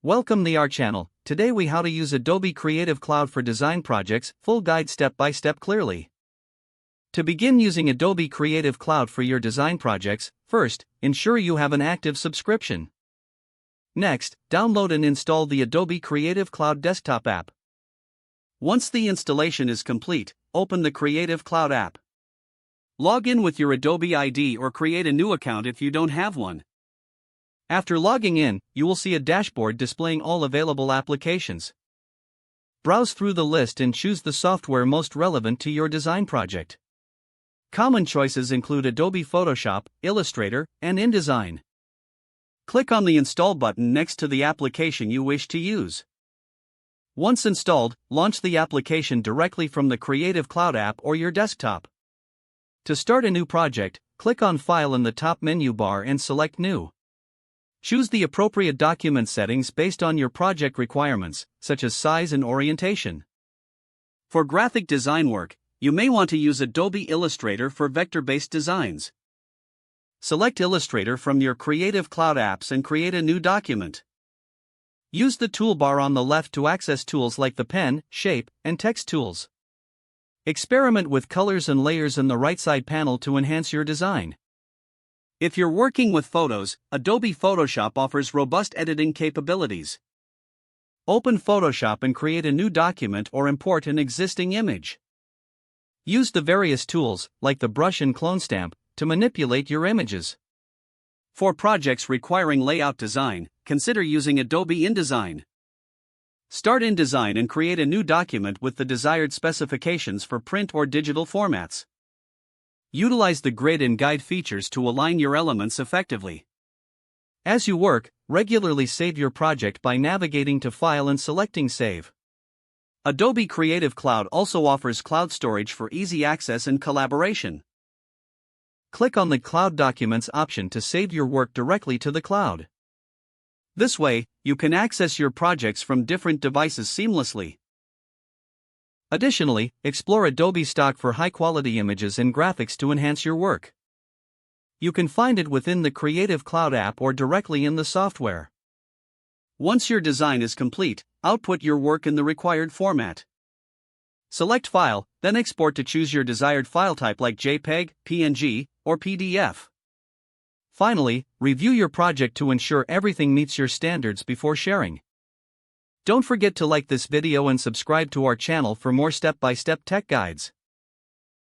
Welcome to our channel. Today we how to use Adobe Creative Cloud for design projects, full guide step by step clearly. To begin using Adobe Creative Cloud for your design projects, first, ensure you have an active subscription. Next, download and install the Adobe Creative Cloud desktop app. Once the installation is complete, open the Creative Cloud app. Log in with your Adobe ID or create a new account if you don't have one. After logging in, you will see a dashboard displaying all available applications. Browse through the list and choose the software most relevant to your design project. Common choices include Adobe Photoshop, Illustrator, and InDesign. Click on the Install button next to the application you wish to use. Once installed, launch the application directly from the Creative Cloud app or your desktop. To start a new project, click on File in the top menu bar and select New. Choose the appropriate document settings based on your project requirements, such as size and orientation. For graphic design work, you may want to use Adobe Illustrator for vector-based designs. Select Illustrator from your Creative Cloud apps and create a new document. Use the toolbar on the left to access tools like the pen, shape, and text tools. Experiment with colors and layers in the right side panel to enhance your design. If you're working with photos, Adobe Photoshop offers robust editing capabilities. Open Photoshop and create a new document or import an existing image. Use the various tools, like the brush and clone stamp, to manipulate your images. For projects requiring layout design, consider using Adobe InDesign. Start InDesign and create a new document with the desired specifications for print or digital formats. Utilize the grid and guide features to align your elements effectively. As you work, regularly save your project by navigating to File and selecting Save. Adobe Creative Cloud also offers cloud storage for easy access and collaboration. Click on the Cloud Documents option to save your work directly to the cloud. This way, you can access your projects from different devices seamlessly. Additionally, explore Adobe Stock for high-quality images and graphics to enhance your work. You can find it within the Creative Cloud app or directly in the software. Once your design is complete, output your work in the required format. Select File, then export to choose your desired file type like JPEG, PNG, or PDF. Finally, review your project to ensure everything meets your standards before sharing. Don't forget to like this video and subscribe to our channel for more step-by-step tech guides.